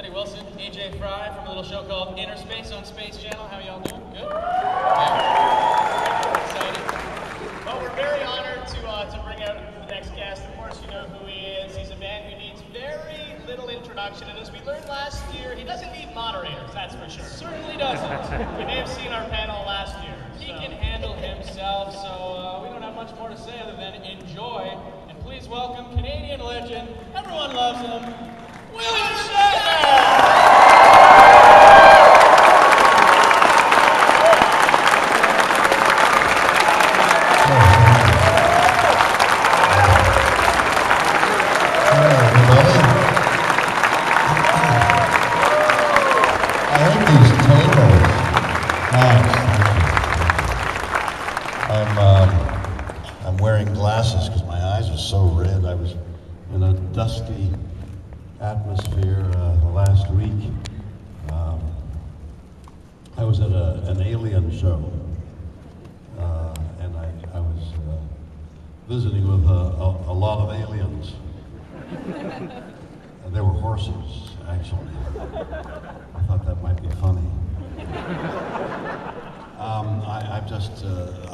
Wilson, AJ Fry from a little show called Inner Space on Space Channel. How y'all doing? Good? Yeah. Excited. Well, we're very honored to bring out the next guest. Of course, you know who he is. He's a man who needs very little introduction, and as we learned last year, he doesn't need moderators, that's for sure. Certainly doesn't. We may have seen our panel last year. He can handle himself, so we don't have much more to say other than enjoy. And please welcome Canadian legend, everyone loves him, William Shatner! I'm wearing glasses because my eyes are so red. I was in a dusty atmosphere the last week. I was at an alien show, and I was visiting with a lot of aliens. They were horses, actually. I thought that might be funny.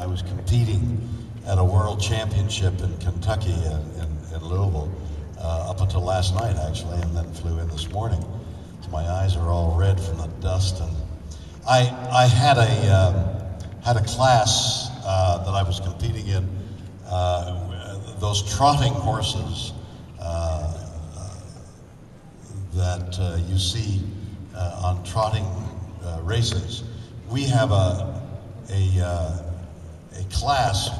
I was competing at a world championship in Kentucky, in Louisville, up until last night, actually, and then flew in this morning. So my eyes are all red from the dust. And I had a class that I was competing in, those trotting horses that you see on trotting races. We have a class.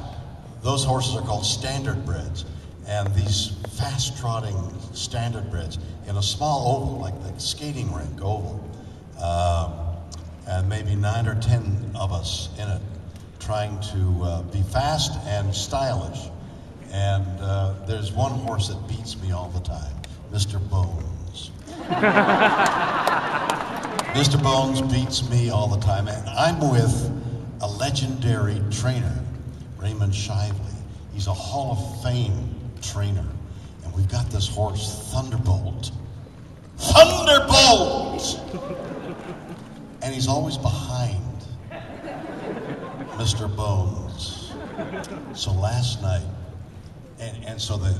Those horses are called standardbreds, and these fast-trotting standardbreds in a small oval, like the skating rink oval, and maybe 9 or 10 of us in it, trying to be fast and stylish. And there's one horse that beats me all the time, Mr. Bones. Mr. Bones beats me all the time, and I'm with a legendary trainer, Raymond Shively. He's a Hall of Fame trainer, and we've got this horse, Thunderbolt. Thunderbolt! And he's always behind Mr. Bones. So last night, and so the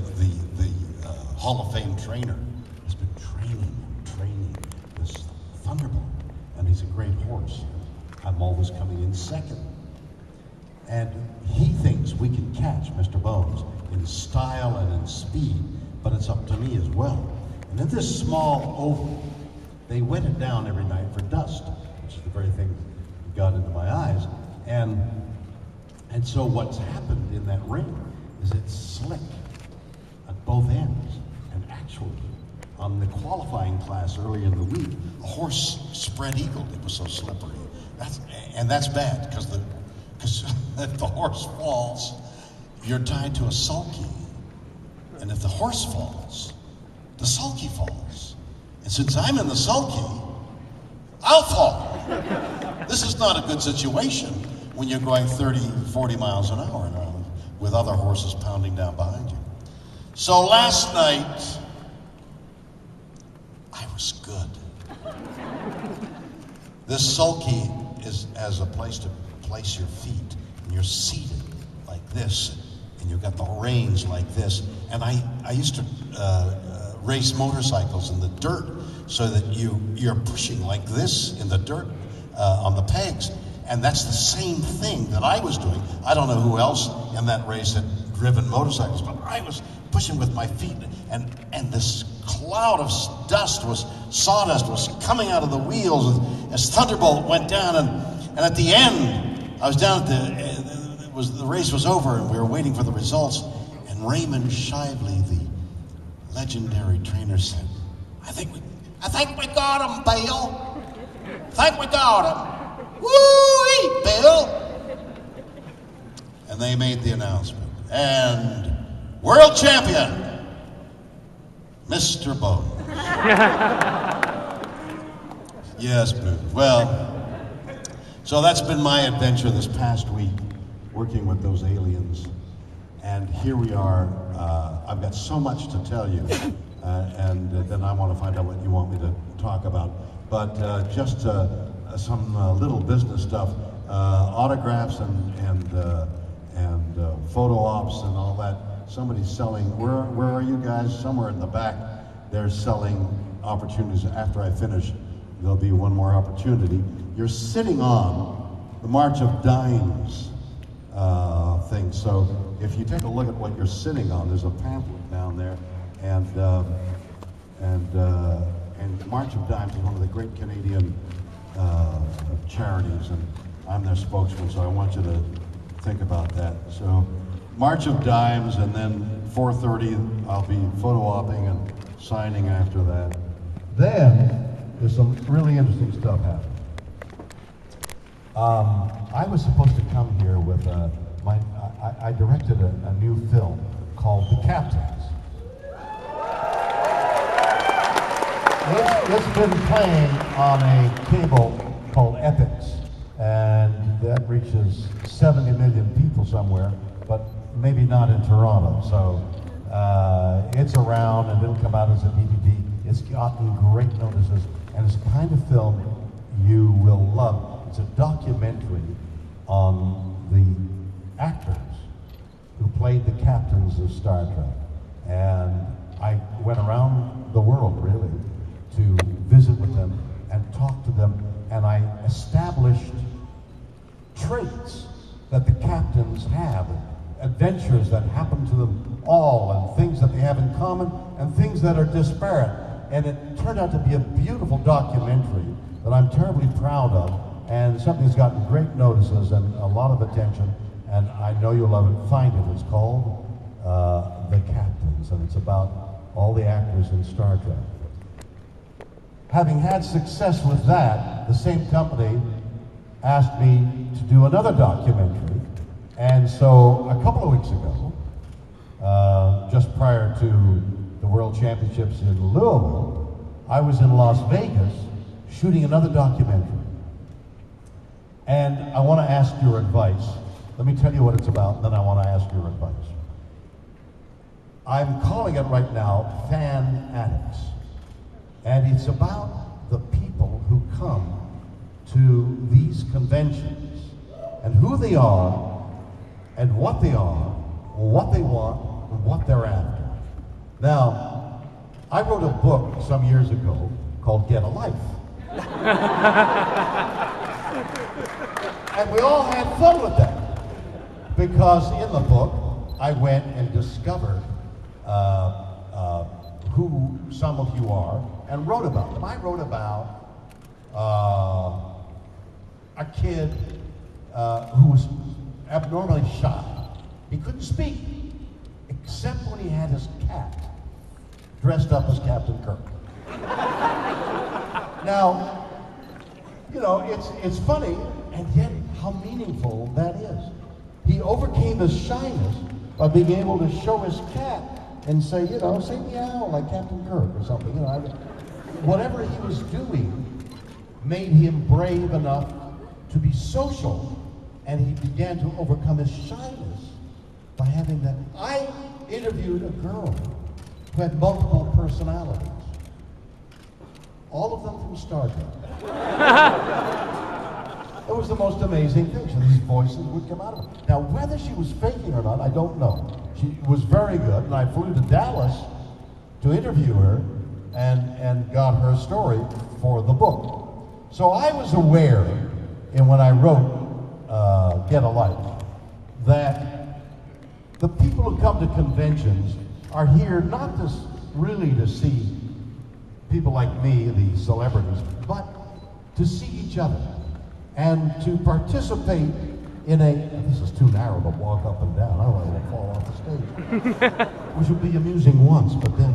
Hall of Fame trainer has been training this Thunderbolt, and he's a great horse. I'm always coming in second. And he thinks we can catch Mr. Bones in style and in speed, but it's up to me as well. And in this small oval, they wet it down every night for dust, which is the very thing that got into my eyes. And so what's happened in that ring is it's slick at both ends. And actually, on the qualifying class early in the week, a horse spread-eagled. It was so slippery. That's bad, because if the horse falls, you're tied to a sulky. And if the horse falls, the sulky falls. And since I'm in the sulky, I'll fall. This is not a good situation when you're going 30, 40 miles an hour with other horses pounding down behind you. So last night, I was good. This sulky is as a place to place your feet, and you're seated like this, and you've got the reins like this. And I used to race motorcycles in the dirt, so that you're pushing like this in the dirt on the pegs, and that's the same thing that I was doing. I don't know who else in that race had driven motorcycles, but I was pushing with my feet, and this cloud of sawdust was coming out of the wheels as Thunderbolt went down, and at the end, I was down at the race was over, and we were waiting for the results, and Raymond Shively, the legendary trainer, said, I think we got him, Bill. I think we got him. Woo-wee, Bill. And they made the announcement. And world champion, Mr. Bones. Yes, Boo. Well, so that's been my adventure this past week, working with those aliens. And here we are. I've got so much to tell you, and then I want to find out what you want me to talk about, but just some little business stuff, autographs and photo ops and all that. Somebody's selling. Where are you guys? Somewhere in the back, they're selling opportunities. After I finish, there'll be one more opportunity. You're sitting on the March of Dimes thing. So if you take a look at what you're sitting on, there's a pamphlet down there, and March of Dimes is one of the great Canadian charities, and I'm their spokesman, so I want you to think about that. So March of Dimes, and then 4:30 I'll be photo opping and signing after that. Then there's some really interesting stuff happening. I was supposed to come here with I directed a new film called The Captains. It's been playing on a cable called Epics, and that reaches 70 million people somewhere, but maybe not in Toronto. So it's around, and it'll come out as a DVD. It's gotten great notices, and it's the kind of film you will love. It's a documentary on the actors who played the captains of Star Trek. And I went around the world, really, to visit with them and talk to them, and I established traits that the captains have, adventures that happen to them all, and things that they have in common, and things that are disparate. And it turned out to be a beautiful documentary that I'm terribly proud of, and something that's gotten great notices and a lot of attention, and I know you'll love it. Find it. It's called The Captains, and it's about all the actors in Star Trek. Having had success with that, the same company asked me to do another documentary, and so a couple of weeks ago, just prior to the World Championships in Louisville, I was in Las Vegas shooting another documentary. And I want to ask your advice. Let me tell you what it's about, then I want to ask your advice. I'm calling it right now Fanatics. And it's about the people who come to these conventions and who they are and what they are, what they want, and what they're after. Now, I wrote a book some years ago called Get a Life. And we all had fun with that, because in the book I went and discovered who some of you are and wrote about them. I wrote about a kid who was abnormally shy. He couldn't speak except when he had his cat dressed up as Captain Kirk. Now, you know, it's funny, and yet how meaningful that is. He overcame his shyness by being able to show his cat and say, you know, say meow like Captain Kirk or something. You know, whatever he was doing made him brave enough to be social, and he began to overcome his shyness by having that. I interviewed a girl who had multiple personalities, all of them from Star Trek. It was the most amazing thing. So these voices would come out of her. Now, whether she was faking or not, I don't know. She was very good, and I flew to Dallas to interview her and got her story for the book. So I was aware, and when I wrote Get a Life, that the people who come to conventions are here not just really to see people like me, the celebrities, but to see each other and to participate in a, this is too narrow to walk up and down, I don't want to fall off the stage, which would be amusing once, but then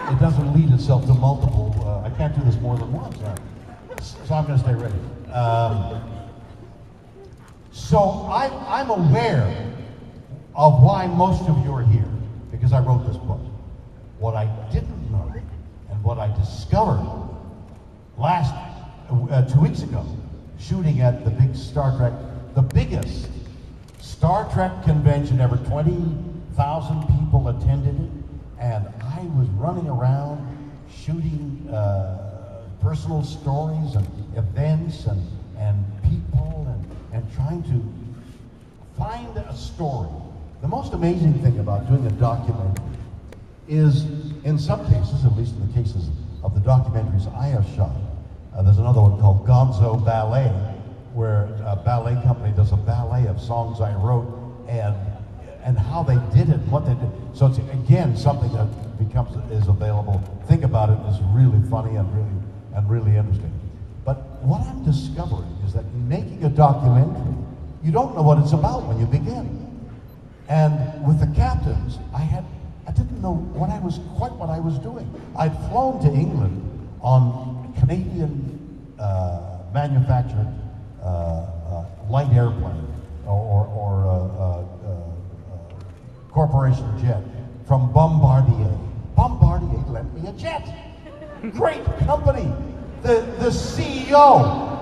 it doesn't lead itself to multiple, I can't do this more than once, so I'm going to stay ready. So I'm aware of why most of you are here, because I wrote this book. What I didn't know, and what I discovered last 2 weeks ago, shooting at the big Star Trek, the biggest Star Trek convention ever, 20,000 people attended it, and I was running around shooting personal stories and events and people and trying to find a story. The most amazing thing about doing a documentary is, in some cases, at least in the cases of the documentaries I have shot, there's another one called Gonzo Ballet, where a ballet company does a ballet of songs I wrote and how they did it, and what they did. So it's, again, something that is available. Think about it, is really funny and really interesting. But what I'm discovering is that in making a documentary, you don't know what it's about when you begin. And with the captains, I didn't know what I was doing. I'd flown to England on Canadian manufactured light airplane or corporation jet from Bombardier. Bombardier lent me a jet. Great company. The CEO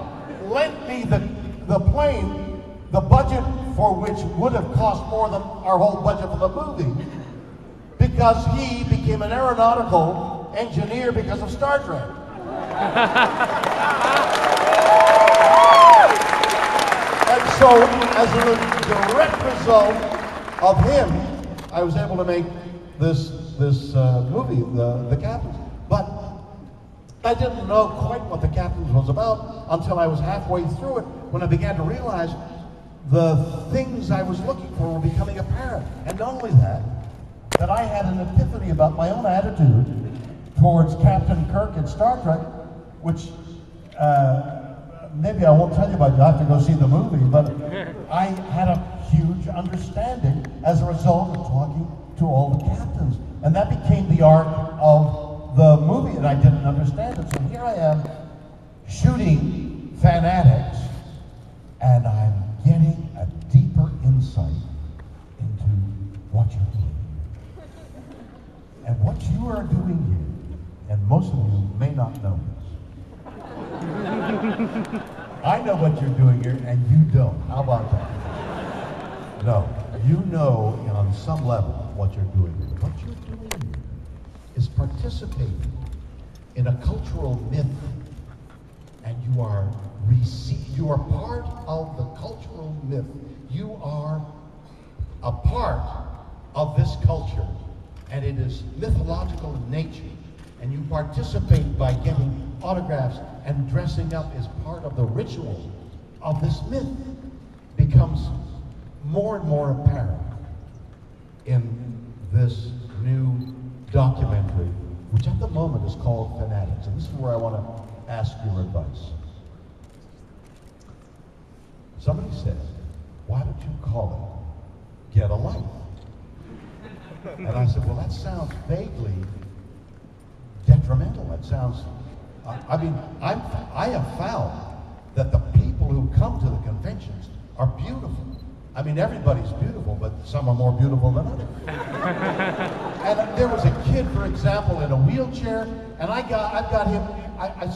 lent me the plane, the budget for which would have cost more than our whole budget for the movie, because he became an aeronautical engineer because of Star Trek. And so, as a direct result of him, I was able to make this movie, The Captains. But I didn't know quite what The Captains was about until I was halfway through it, when I began to realize the things I was looking for were becoming apparent. And not only that I had an epiphany about my own attitude towards Captain Kirk in Star Trek, which maybe I won't tell you about. You'll have to go see the movie, but I had a huge understanding as a result of talking to all the captains. And that became the arc of the movie, and I didn't understand it. So here I am shooting Fanatics, and I'm getting a deeper insight into what you're doing. And what you are doing here, and most of you may not know this. I know what you're doing here, and you don't. How about that? No, you know on some level what you're doing here. What you're doing here is participating in a cultural myth, and you are part of the cultural myth. You are a part of this culture, and it is mythological in nature, and you participate by getting autographs and dressing up as part of the ritual of this myth. Becomes more and more apparent in this new documentary, which at the moment is called Fanatics. And this is where I want to ask your advice. Somebody said, why don't you call it Get a Life? And I said, well, that sounds vaguely detrimental. That sounds, I have found that the people who come to the conventions are beautiful. I mean, everybody's beautiful, but some are more beautiful than others. And there was a kid, for example, in a wheelchair, and I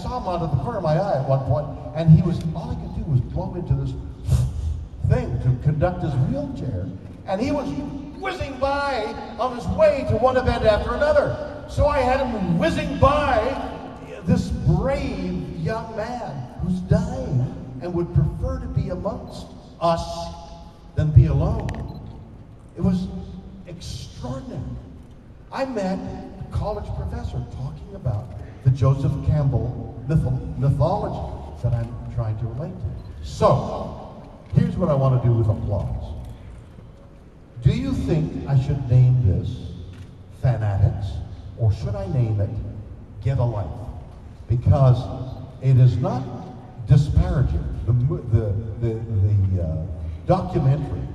saw him out of the corner of my eye at one point, and all he could do was blow into this thing to conduct his wheelchair, and he was whizzing by on his way to one event after another. So I had him whizzing by this brave young man who's dying and would prefer to be amongst us than be alone. It was extraordinary. I met a college professor talking about the Joseph Campbell mythology that I'm trying to relate to. So, here's what I want to do with applause. Do you think I should name this Fanatics, or should I name it Get a Life? Because it is not disparaging. The documentary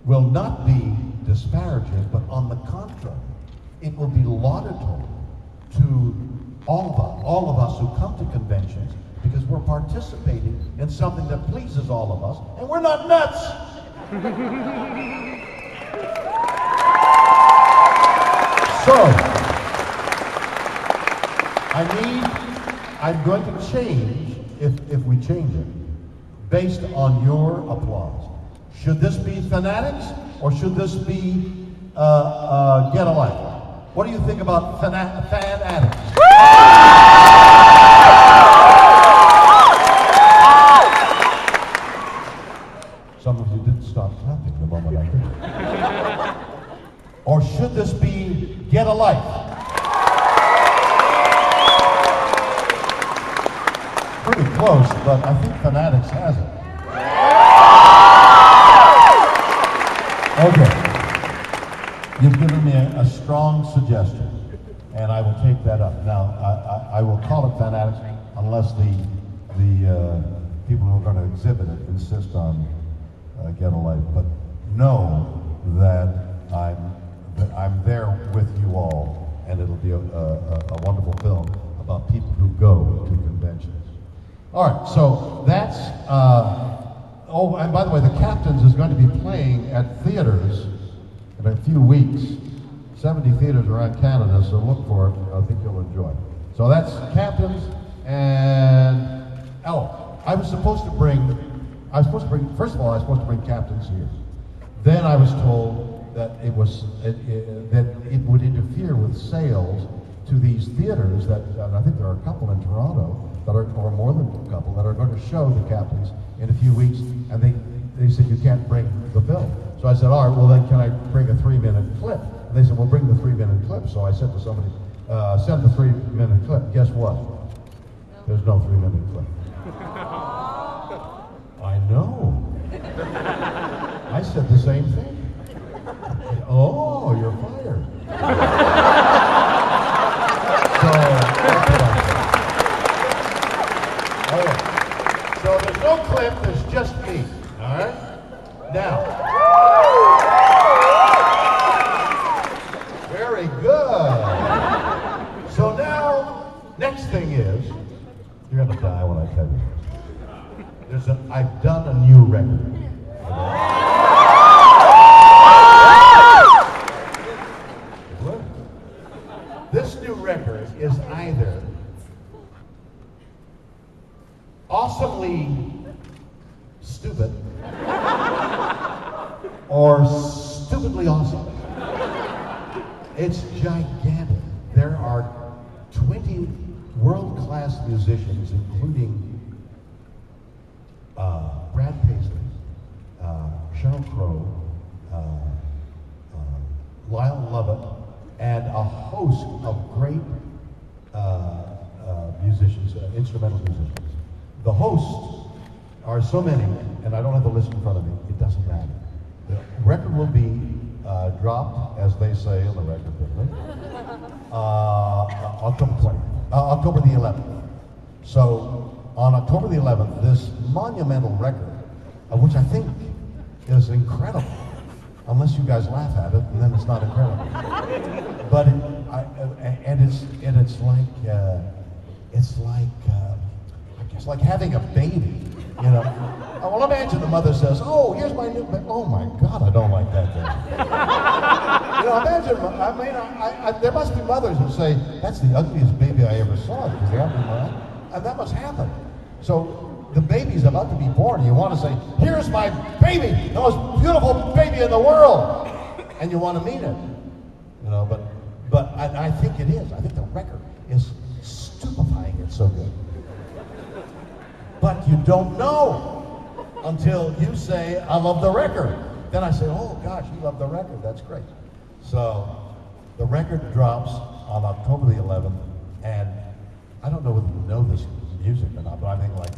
will not be disparaging, but on the contrary, it will be laudatory to all of us who come to conventions, because we're participating in something that pleases all of us, and we're not nuts. So, I'm going to change, if we change it, based on your applause. Should this be Fanatics, or should this be Get a Life? What do you think about Fanatics? close, but I think Fanatics has it. Okay. You've given me a strong suggestion, and I will take that up. Now, I will call it Fanatics unless the people who are going to exhibit it insist on Get a Life. But know that I'm there with you all, and it'll be a wonderful film about people who go to conventions. All right, so that's, oh, and by the way, The Captains is going to be playing at theaters in a few weeks. 70 theaters around Canada, so look for it. I think you'll enjoy it. So that's Captains, and, oh, I was supposed to bring, first of all, I was supposed to bring Captains here. Then I was told that it would interfere with sales to these theaters that, and I think there are a couple in Toronto, that are, or more than a couple, that are going to show The Captains in a few weeks, and they said you can't bring the film. So I said, all right, well then can I bring a 3-minute clip? And they said, well, bring the 3-minute clip. So I said to somebody, send the 3-minute clip. Guess what? There's no 3-minute clip. I know. I said the same thing. Oh, you're fired. So there's no clip, there's just me, all right? Now, very good. So now, next thing is, you're gonna die when I tell you this. I've done a new record. This new record is either awesomely stupid or stupidly awesome. It's gigantic. There are 20 world-class musicians, including Brad Paisley, Sheryl Crow, Lyle Lovett, and a host of great musicians, instrumental musicians. The hosts are so many, and I don't have the list in front of me, it doesn't matter. The record will be dropped, as they say in the record business, October the 11th. So on October the 11th, this monumental record, which I think is incredible, unless you guys laugh at it, and then it's not incredible. But it's like having a baby, you know. Well, imagine the mother says, "Oh, here's my new baby." Oh my God, I don't like that thing. You know, imagine. I mean, there must be mothers who say, "That's the ugliest baby I ever saw," because they have and that must happen. So the baby's about to be born, and you want to say, "Here's my baby, the most beautiful baby in the world," and you want to mean it, you know. But I think it is. I think the record is stupefying. It's so good. But you don't know until you say, "I love the record." Then I say, "Oh gosh, you love the record. That's great." So the record drops on October the 11th, and I don't know whether you know this music or not, but I think like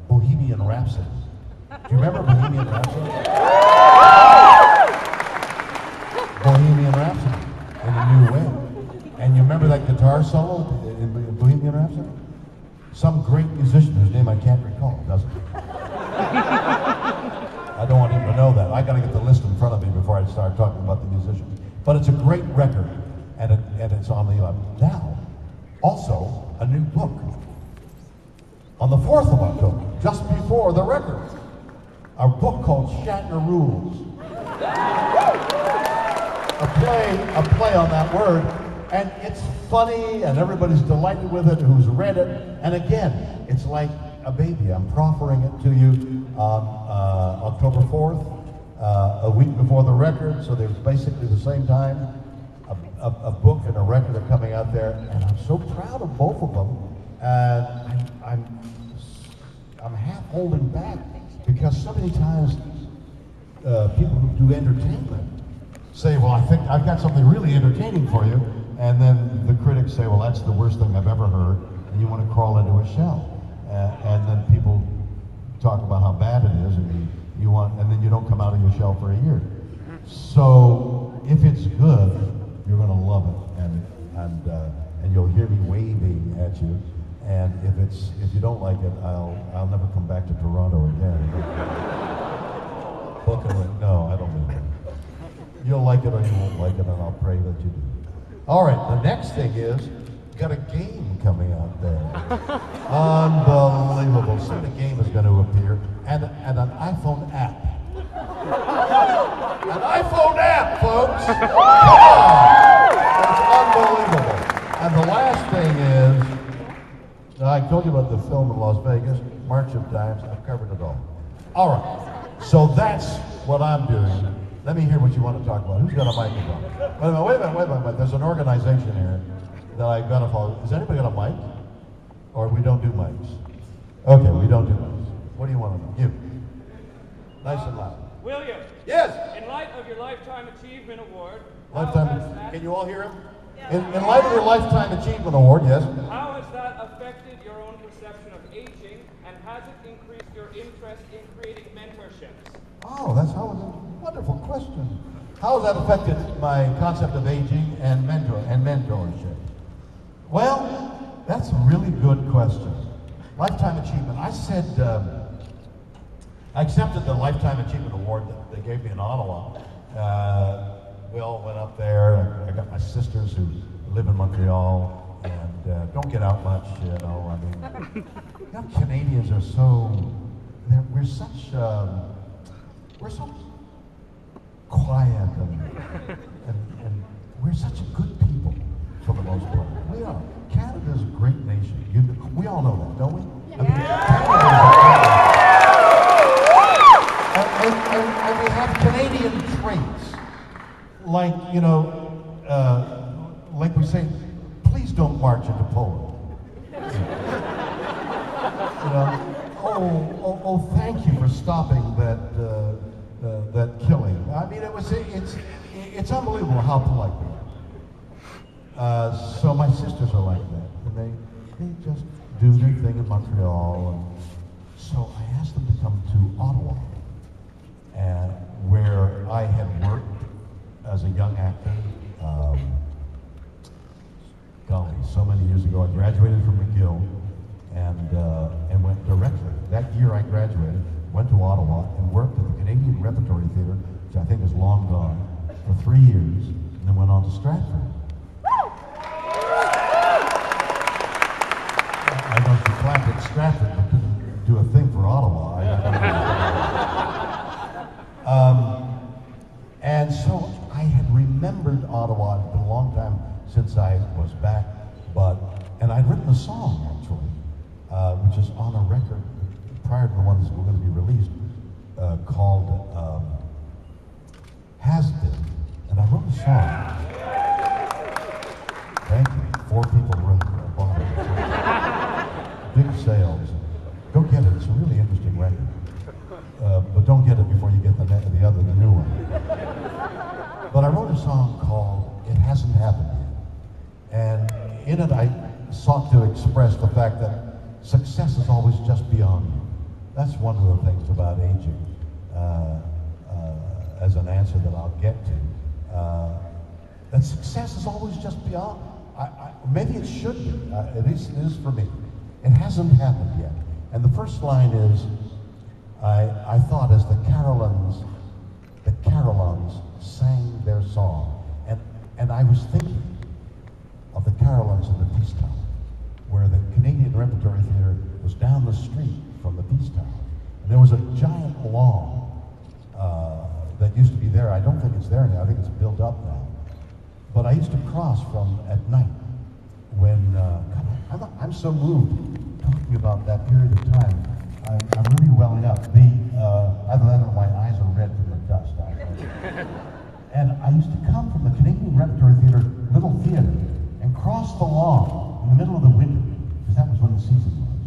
Bohemian Rhapsody. Do you remember Bohemian Rhapsody? Bohemian Rhapsody in a new way. And you remember that guitar solo in Bohemian Rhapsody? Some great musician whose name I can't recall, doesn't he? I don't want him to know that. I got to get the list in front of me before I start talking about the musicians. But it's a great record, and it's on the 11th. Now, also, a new book. On the 4th of October, just before the record, a book called Shatner Rules. A play on that word, and it's funny, and everybody's delighted with it who's read it. And again, it's like a baby. I'm proffering it to you on October 4th, a week before the record, so there's basically the same time. A book and a record are coming out there, and I'm so proud of both of them. And I'm half holding back because so many times people who do entertainment say, "Well, I think I've got something really entertaining for you," and then the critics say, "Well, that's the worst thing I've ever heard," and you want to crawl into a shell. and then people talk about how bad it is, and and then you don't come out of your shell for a year. So if it's good, you're going to love it, and you'll hear me waving at you. And if you don't like it, I'll never come back to Toronto again. Book it. No, I don't mean that. You'll like it or you won't like it, and I'll pray that you do. All right, the next thing is, we've got a game coming out there. Unbelievable. Soon a game is going to appear, and an iPhone app. An iPhone app, folks! Come on! It's unbelievable. And the last thing is, I told you about the film in Las Vegas, March of Dimes. I've covered it all. All right, so that's what I'm doing. Let me hear what you want to talk about. Who's got a microphone? Wait a minute. There's an organization here that I've got to follow. Has anybody got a mic? Or we don't do mics? Okay, we don't do mics. What do you want to know? You. Nice and loud. William. Yes. In light of your Lifetime Achievement Award, Can you all hear him? In light of your Lifetime Achievement Award, yes. How has that affected your own perception of aging, and has it increased your interest in creating mentorships? Oh, that's a wonderful question. How has that affected my concept of aging and mentorship? Well, that's a really good question. Lifetime Achievement. I said, I accepted the Lifetime Achievement Award that they gave me in Ottawa. We all went up there. I got my sisters who live in Montreal and don't get out much, you know. I mean, Canadians are so, we're so quiet and we're such a good people for the most part. We are. Canada's a great nation. We all know that, don't we? Yeah. I mean, and we have Canadian traits. Like, you know, like we say, please don't march into Poland. You know, oh, thank you for stopping that killing. I mean, it's unbelievable how polite we are. So my sisters are like that, and they just do their thing in Montreal. And so I asked them to come to Ottawa, and where I had worked as a young actor. Golly, so many years ago, I graduated from McGill and went directly. That year I graduated, went to Ottawa and worked at the Canadian Repertory Theatre, which I think is long gone, for 3 years, and then went on to Stratford. I know she clapped at Stratford, but couldn't do a thing for Ottawa. And so I had remembered Ottawa. It had been a long time since I was back, and I'd written a song actually, which is on a record prior to the ones that were going to be released, called Has Been, and I wrote a song. Thank you. 4 people wrote it. Big sales. Go get it. It's a really interesting record. But don't get it before you get the new one. But I wrote a song called It Hasn't Happened Yet. And in it I sought to express the fact that success is always just beyond you. That's one of the things about aging, as an answer that I'll get to. That success is always just beyond. Maybe it should be. It is for me. It hasn't happened yet. And the first line is, I thought as the Carolines sang their song, and I was thinking of the Carolines in the Peace Tower, where the Canadian Repertory Theatre was down the street from the Peace Tower. And there was a giant lawn that used to be there. I don't think it's there now. I think it's built up now. But I used to cross from at night when, I'm so moved talking about that period of time. I'm really welling up. Either that or my eyes are red from the dust. And I used to come from the Canadian Repertory Theatre, little theatre, and cross the lawn in the middle of the winter, because that was when the season was.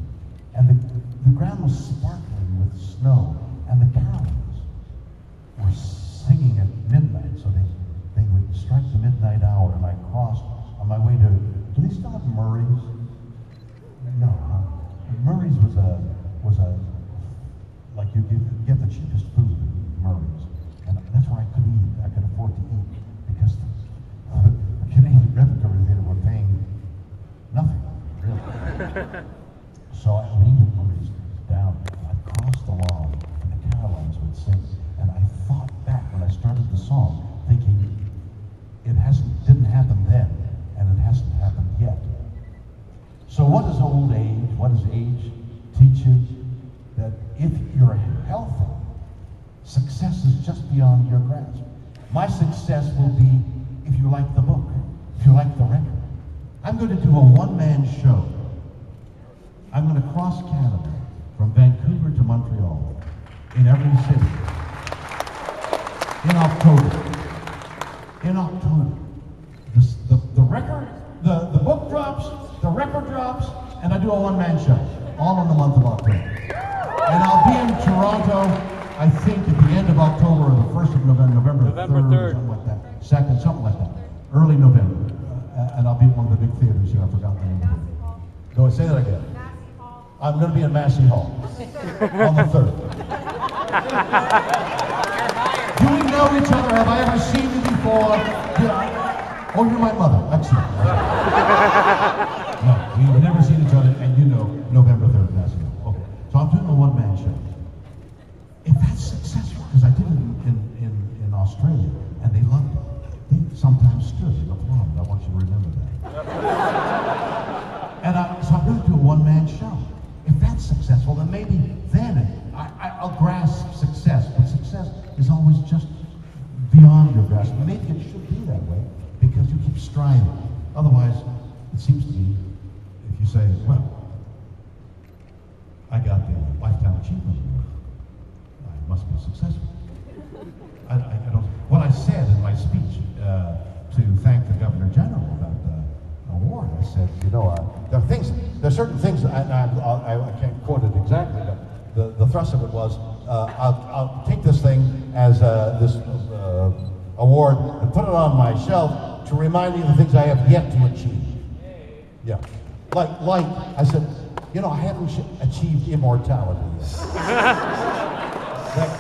And the ground was sparkling with snow, and the Carolines were singing at midnight, so they would strike the midnight hour, and I crossed on my way to, do they still have Murray's? No, huh? Murray's Murray's was a like you get the cheapest food at Murray's, and that's where I could eat. I could afford to eat because the Canadian Repertory Theater were paying nothing, really. So I would eat at Murray's down. I'd cross the lawn, and the Carolines would sing, and I thought back when I started the song, thinking it didn't happen then, and it hasn't happened yet. So what is old age? What does age teach you? That if you're healthy, success is just beyond your grasp. My success will be if you like the book, if you like the record. I'm going to do a one-man show. I'm going to cross Canada from Vancouver to Montreal in every city in October. In October. The record, the book drops, the record drops, and I do a one-man show, all in the month of October. And I'll be in Toronto, I think, at the end of October or the 1st of November, November 3rd, something like that. 2nd, something like that. Early November. And I'll be at one of the big theaters here. I forgot the name of it. Go and say that again. I'm going to be in Massey Hall on the 3rd. Do we know each other? Have I ever seen you before? Oh, you're my mother. Excellent. No, we've never seen each other, and you know November 3rd, Massey Hall. Okay. So I'm doing a one-man show. If that's successful, because I did it in Australia, and they loved it. They sometimes stood and applauded. I want you to remember that. And so I'm going to do a one-man show. If that's successful, then maybe then I'll grasp success. But success is always just beyond your grasp. Maybe it should be that way because you keep striving. Otherwise, it seems to me, if you say, well, I got the Lifetime Achievement Award, I must be successful. I don't. What I said in my speech to thank the Governor General about the award, I said, there are certain things, I can't quote it exactly, but the thrust of it was, I'll take this thing as this award and put it on my shelf to remind me of the things I have yet to achieve. Yeah, like I said, I haven't achieved immortality yet.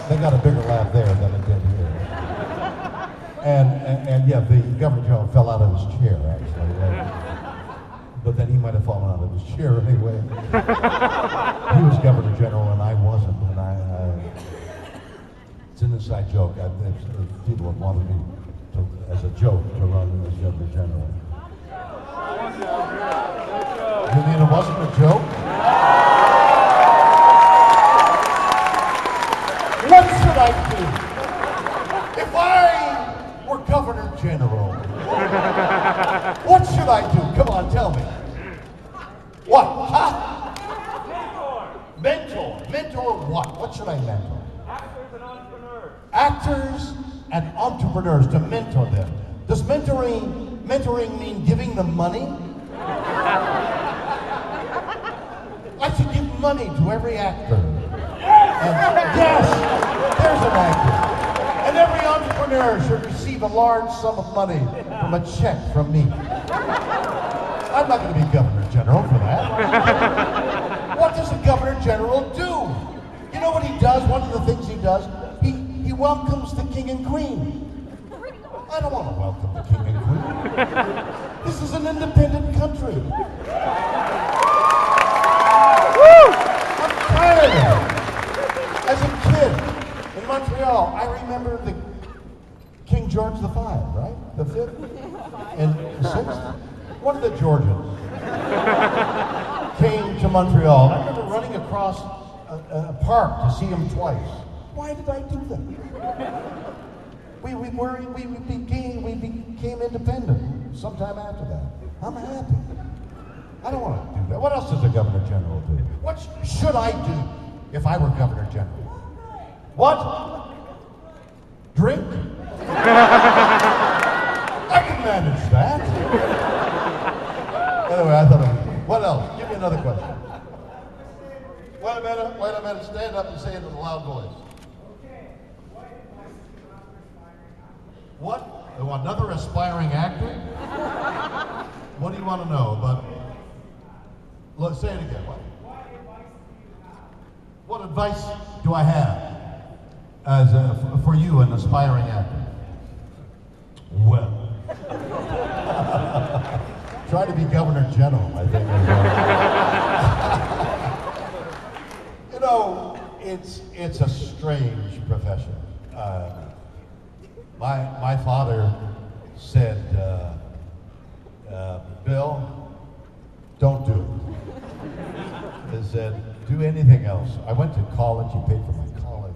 They got a bigger laugh there than it did here. And yeah, the Governor General fell out of his chair, actually. But then he might have fallen out of his chair anyway. He was Governor General and I wasn't. And it's an inside joke. People have wanted me as a joke to run as Governor General. You mean it wasn't a joke? What should I do? If I were Governor General, what should I do? Come on, tell me. What? Huh? Mentor. Mentor what? What should I mentor? Actors and entrepreneurs. Actors and entrepreneurs, to mentor them. Does mentoring mean giving them money? I should give money to every actor. And yes, there's an actor. And every entrepreneur should receive a large sum of money from a check from me. I'm not going to be Governor General for that. What does a Governor General do? You know what he does? One of the things he does, he welcomes the King and Queen. I don't want to welcome the King and Queen. This is an independent country. I'm tired of it. As a kid in Montreal, I remember the King George V, right? The 5th and the 6th? One of the Georgians came to Montreal. I remember running across a park to see him twice. Why did I do that? We became independent sometime after that. I'm happy. I don't want to do that. What else does a Governor General do? What should I do if I were Governor General? What? Drink? I can manage that. Anyway, I thought what else? Give me another question. Wait a minute, stand up and say it in a loud voice. What? Another aspiring actor? What do you want to know about? Let's say it again. What? What advice do I have as for you, an aspiring actor? Well, try to be Governor General, I think. You know, it's a strange profession. My father said, Bill, don't do it. He said, do anything else. I went to college, he paid for my college.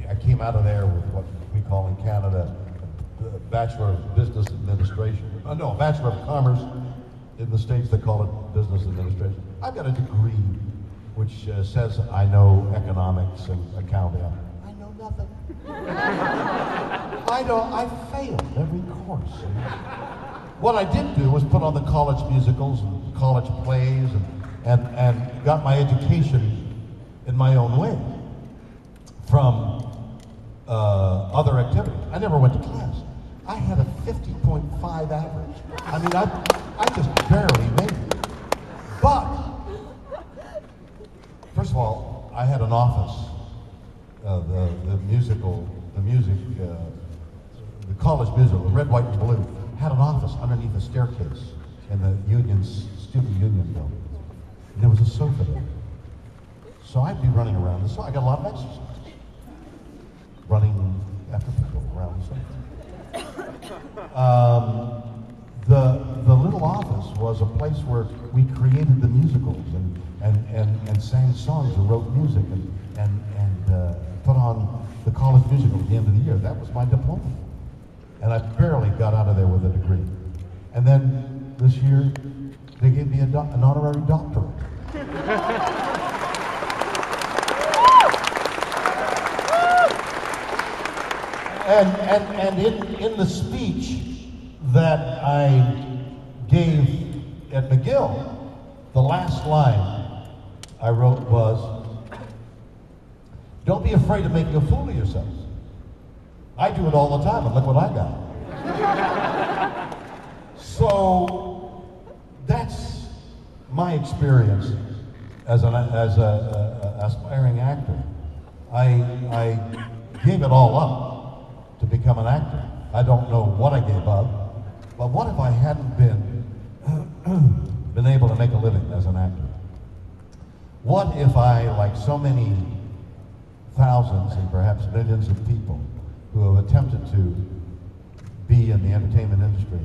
I came out of there with what we call in Canada, a Bachelor of Business Administration. No, Bachelor of Commerce. In the States, they call it Business Administration. I've got a degree which says I know economics and accounting. I know nothing. I failed every course. What I did do was put on the college musicals and college plays and got my education in my own way from other activities. I never went to class. I had a 50.5 average. I mean, I just barely made it. But, first of all, I had an office. The college musical, the Red, White, and Blue, had an office underneath a staircase in the student union building. And there was a sofa there. So I'd be running around the sofa. I got a lot of exercise. Running after people around the sofa. The little office was a place where we created the musicals and sang songs and wrote music and put on the college musical at the end of the year. That was my diploma. And I barely got out of there with a degree. And then this year, they gave me an honorary doctorate. And in the speech that I gave at McGill, the last line I wrote was, don't be afraid of making a fool of yourselves. I do it all the time, and look what I got. So that's my experience as an aspiring actor. I gave it all up to become an actor. I don't know what I gave up, but what if I hadn't been able to make a living as an actor? What if I, like so many thousands and perhaps millions of people who have attempted to be in the entertainment industry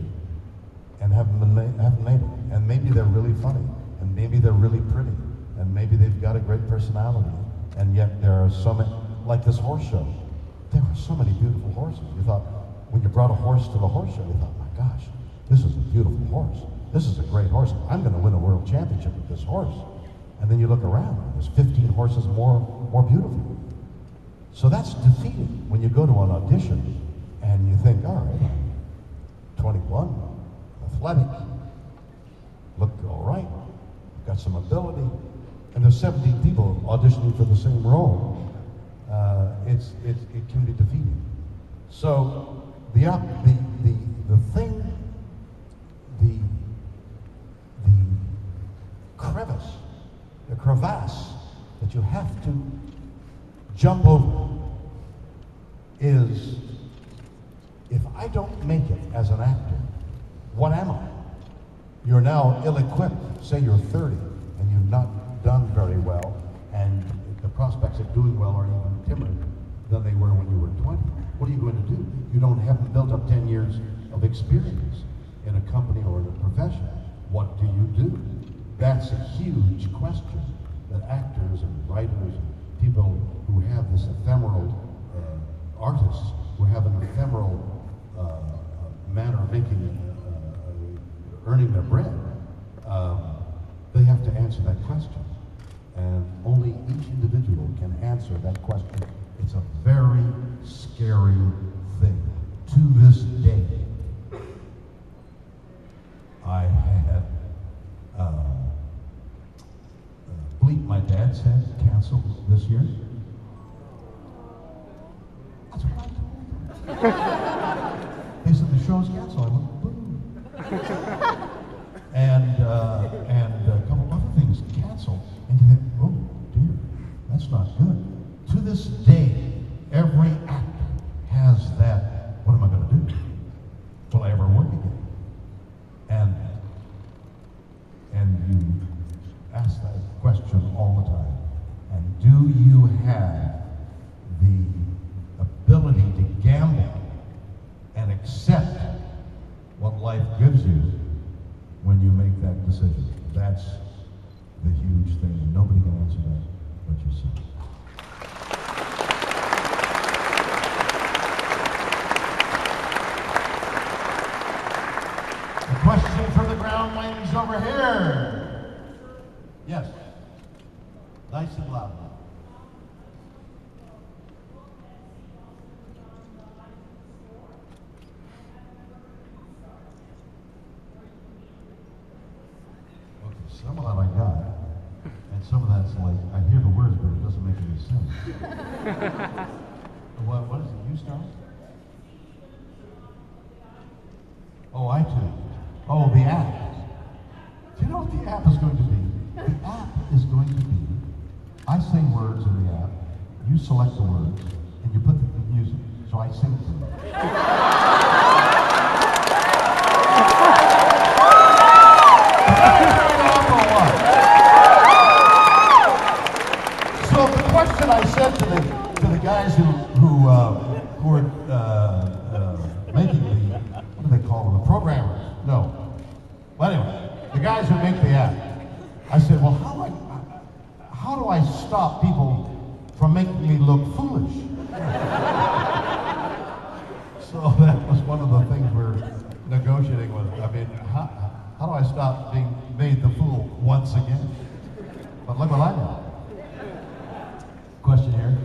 and haven't made it, and maybe they're really funny, and maybe they're really pretty, and maybe they've got a great personality, and yet there are so many, like this horse show, there were so many beautiful horses. You thought, when you brought a horse to the horse show, you thought, my gosh, this is a beautiful horse. This is a great horse. I'm going to win a world championship with this horse. And then you look around, there's 15 horses more beautiful. So that's defeating when you go to an audition and you think, all right, I'm 21, athletic, look all right, got some ability, and there's 17 people auditioning for the same role. It can be defeating. So the crevasse that you have to jump over is, if I don't make it as an actor, what am I? You're now ill-equipped. Say you're 30 and you've not done very well, and the prospects of doing well are even dimmer than they were when you were 20. What are you going to do? You haven't built up 10 years of experience in a company or in a profession. What do you do? That's a huge question that actors and writers and people who have this ephemeral, artists who have an ephemeral manner of earning their bread, they have to answer that question. And only each individual can answer that question. It's a very scary thing. To this day, I had Bleep My Dad Said canceled this year. That's what I told them. They said the show's canceled. I went, boom. and a couple other things canceled. And you think, oh dear. this day, every actor has that, what am I going to do? Will I ever work again? And you ask that question all the time. And do you have the ability to gamble and accept what life gives you when you make that decision? That's the huge thing, and nobody can answer that but yourself. A question from the groundlings over here. Yes. Nice and loud. Okay, some of that I got, and some of that's like, I hear the words, but it doesn't make any sense. What is it, you start? Oh, iTunes. Oh, the app. Do you know what the app is going to be? The app is going to be, I say words in the app, you select the words, and you put the music, so I sing to them. So the question I said to the guys who were making the, what do they call them, the programmers? No. But anyway, the guys who make the app, I said, well, how do I stop people from making me look foolish? So that was one of the things we're negotiating with. I mean, how do I stop being made the fool once again? But look what I know. Question here?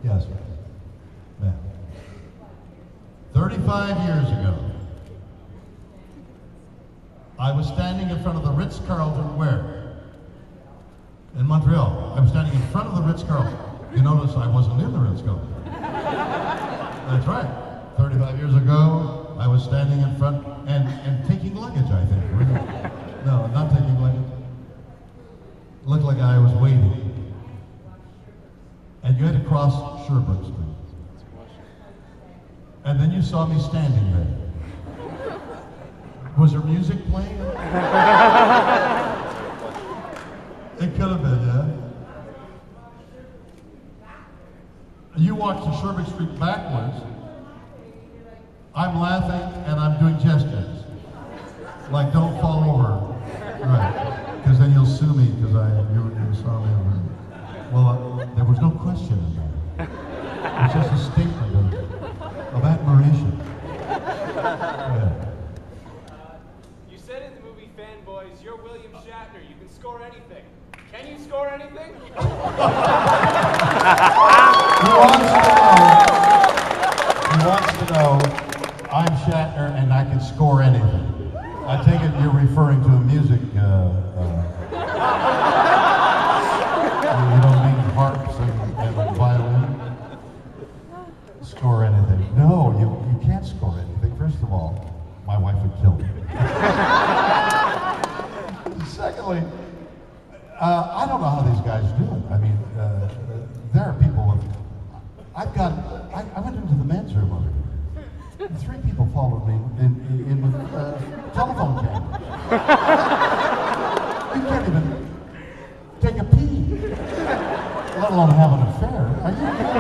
Yes. Yeah. 35 years ago, I was standing in front of the Ritz-Carlton where? In Montreal. I was standing in front of the Ritz-Carlton. You notice I wasn't in the Ritz-Carlton. That's right. 35 years ago, I was standing in front and taking luggage, I think. No, not taking luggage. Looked like I was waiting. And you had to cross Sherbrooke Street. And then you saw me standing there. Was there music playing? It could have been, yeah. You walked to Sherbrooke Street backwards. I'm laughing and I'm doing gestures. Like, don't fall over. Right. Because then you'll sue me because you saw me over. Well, there was no question in that. It was just a statement of admiration. Yeah. You said in the movie Fanboys, you're William Shatner. You can score anything. Can you score anything? He wants to know, I'm Shatner and I can score anything. I take it you're referring to a music, you don't mean harps and violin? Score anything. No, you can't score anything. First of all, my wife would kill me. Secondly, I don't know how these guys do it. I mean, there are people with, I went into the men's room over here. 3 people followed me in with telephone cameras. You can't even take a pee, let alone have an affair. Are you kidding?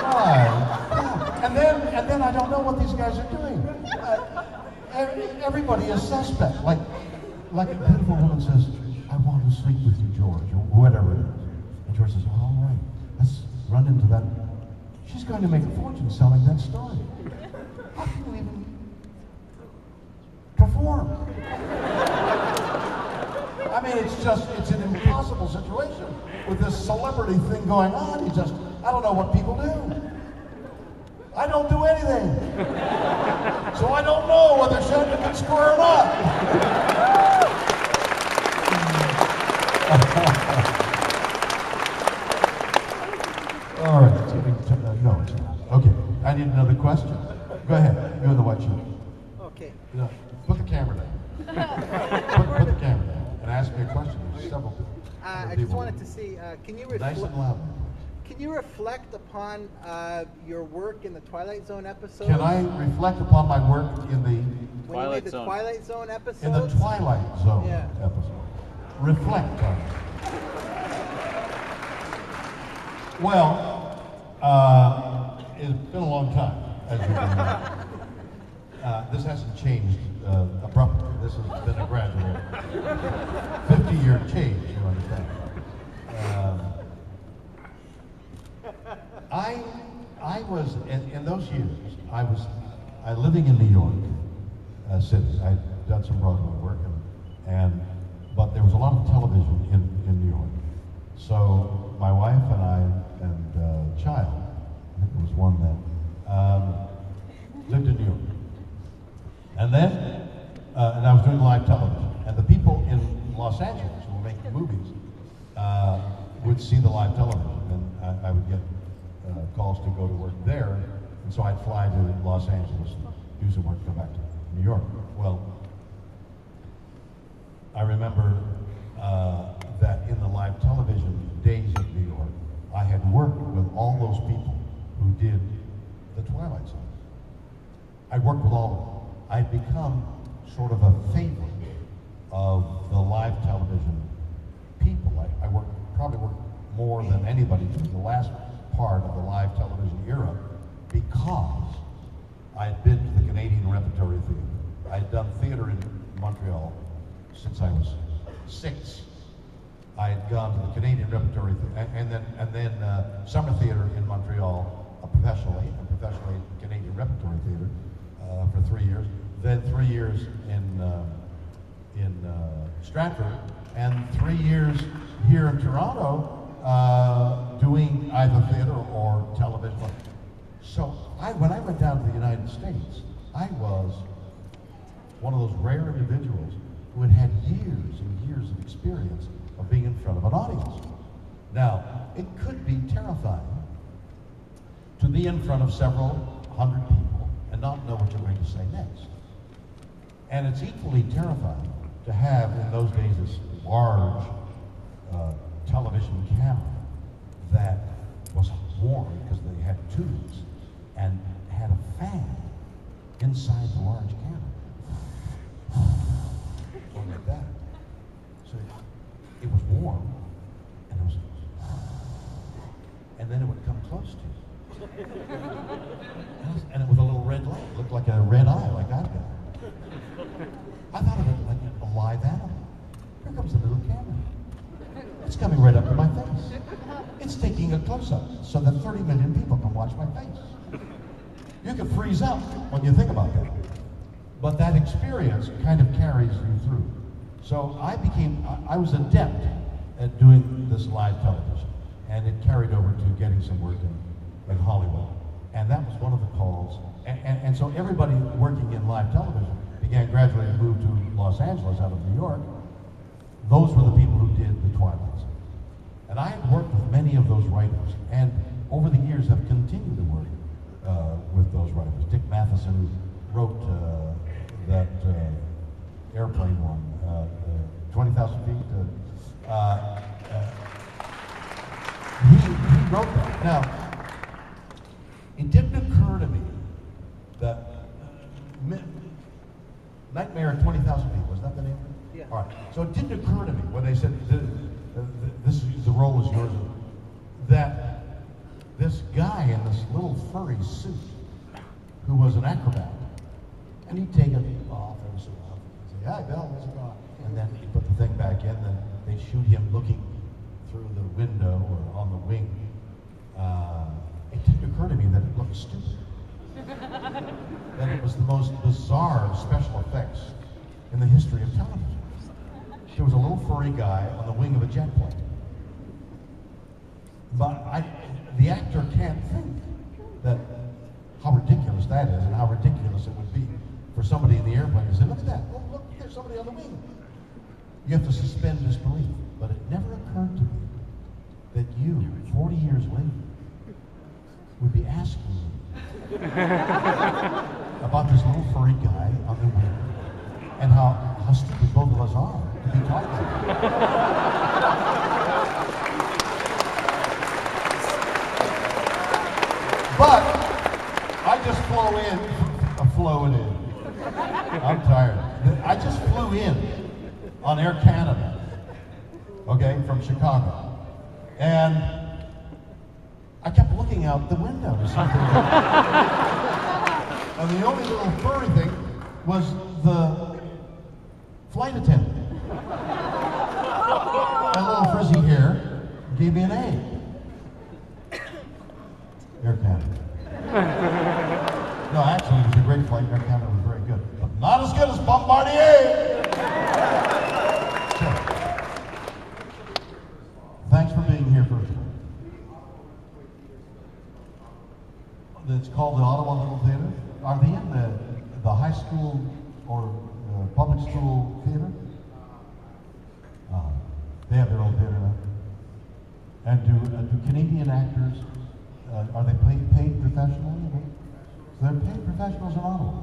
Why? Yeah. And then I don't know what these guys are doing. Everybody is suspect. Like a beautiful woman says, I want to sleep with you, George, or whatever it is. And George says, all right, let's run into that. She's going to make a fortune selling that story. How can you even perform? I mean, it's an impossible situation with this celebrity thing going on. I don't know what people do. I don't do anything. So I don't know whether Shatner can score or not. All right. No, it's not. Okay. I need another question. Go ahead. You're in the white shirt. Okay. No, put the camera down. Put the camera down and ask me a question. There's several people. I just wanted to see, can you reflect upon your work in the Twilight Zone episode? Can I reflect upon my work in the when you made the Twilight Zone episode? In the Twilight Zone Yeah. episode. Reflect on it. Well, it's been a long time, as you know. This hasn't changed abruptly. This has been a gradual 50-year change, you understand. I was, in those years, I living in New York City. I'd done some Broadway work, but there was a lot of television in New York. So my wife and I and child, I think there was one then, lived in New York. And then, and I was doing live television. And the people in Los Angeles who were making movies would see the live television. And I would get calls to go to work there. And so I'd fly to Los Angeles and do some work, come back to New York. Well, I remember that in the live television days of New York, I had worked with all those people who did the Twilight Zone. I worked with all of them. I'd become sort of a favorite of the live television people. I probably worked more than anybody in the last part of the live television era because I had been to the Canadian Repertory Theatre. I had done theater in Montreal since I was 6. I had gone to the Canadian Repertory Theatre and then summer theater in Montreal professionally Canadian Repertory Theatre for 3 years. Then 3 years in Stratford and 3 years here in Toronto doing either theater or television. So when I went down to the United States, I was one of those rare individuals who had had years and years of experience of being in front of an audience. Now, it could be terrifying to be in front of several hundred people and not know what you're going to say next. And it's equally terrifying to have, in those days, this large television camera that was warm because they had tubes and had a fan inside the large camera. Going like that. So it was warm, and it was, and then it would come close to you. And it was a little red light. It looked like a red eye, like I've got. I thought of it like a live animal. Here comes the little camera. It's coming right up to my face. It's taking a close-up so that 30 million people can watch my face. You can freeze up when you think about that. But that experience kind of carries you through. So I was adept at doing this live television. And it carried over to getting some work in Hollywood. And that was one of the calls. And so everybody working in live television began gradually to move to Los Angeles out of New York. Those were the people who did the Twilight Zone. And I had worked with many of those writers, and over the years have continued to work with those writers. Dick Matheson, who wrote that airplane one, 20,000 feet. He wrote that. Now, it didn't occur to me that Nightmare at 20,000 feet, was that the name? Yeah. All right. So it didn't occur to me when they said the role is yours, that this guy in this little furry suit, who was an acrobat, and he'd take it off every so often and say, "Hi, Bill, where's it gone?" And then he'd put the thing back in, then they'd shoot him looking through the window or on the wing. It didn't occur to me that it looked stupid. That it was the most bizarre special effects in the history of television. There was a little furry guy on the wing of a jet plane. But the actor can't think that how ridiculous that is and how ridiculous it would be for somebody in the airplane to say, "Look at that, oh, look, there's somebody on the wing." You have to suspend disbelief. But it never occurred to me that you, 40 years later, would be asking me about this little furry guy on the wing and how stupid both of us are to be talking about. flown in. I'm tired. I just flew in on Air Canada, okay, from Chicago. And I kept looking out the window to something. And the only little furry thing was the flight attendant. That little frizzy hair gave me an A. Air Canada. No, actually, it was a great flight. Air Canada was very good. But not as good as Bombardier! So, thanks for being here, first of all. It's called the Ottawa Little Theater. Are they in the high school or public school theater? They have their own theater now. And do Canadian actors, are they paid professionally? So they're paid professionals in Ottawa.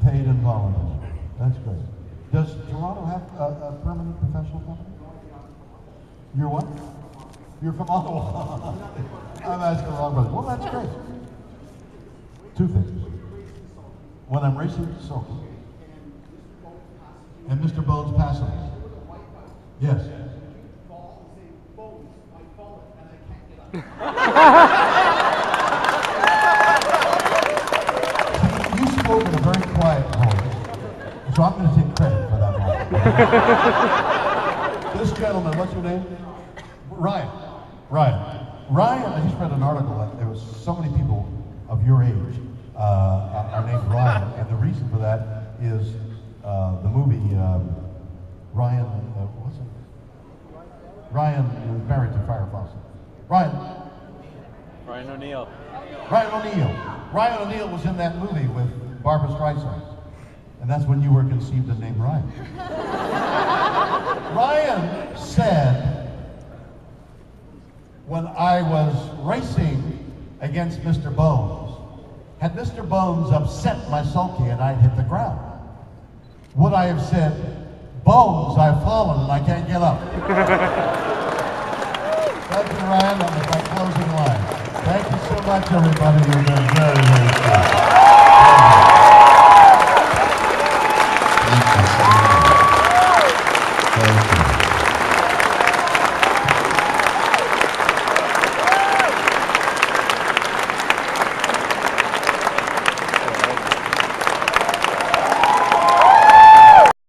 Paid and volunteer. That's great. Does Toronto have a permanent professional company? You're what? You're from Ottawa. I'm asking the wrong brother. Well, that's great. Two things. When I'm racing to Soka, and Mr. Bones passes. Yes. You spoke in a very quiet voice, so I'm going to take credit for that moment. This gentleman, what's your name? Ryan. Ryan, I just read an article that there was so many people of your age are named Ryan, and the reason for that is the movie Ryan, what's it? Ryan was married to Farrah Fawcett. Ryan O'Neill. Ryan O'Neill was in that movie with Barbara Streisand, and that's when you were conceived and named Ryan. Ryan said, when I was racing against Mr. Bones, had Mr. Bones upset my sulky and I'd hit the ground, would I have said, Bones, I've fallen and I can't get up? Thank you, Ryan. That was my closing line. Thank you so much, everybody. You've been very, very good.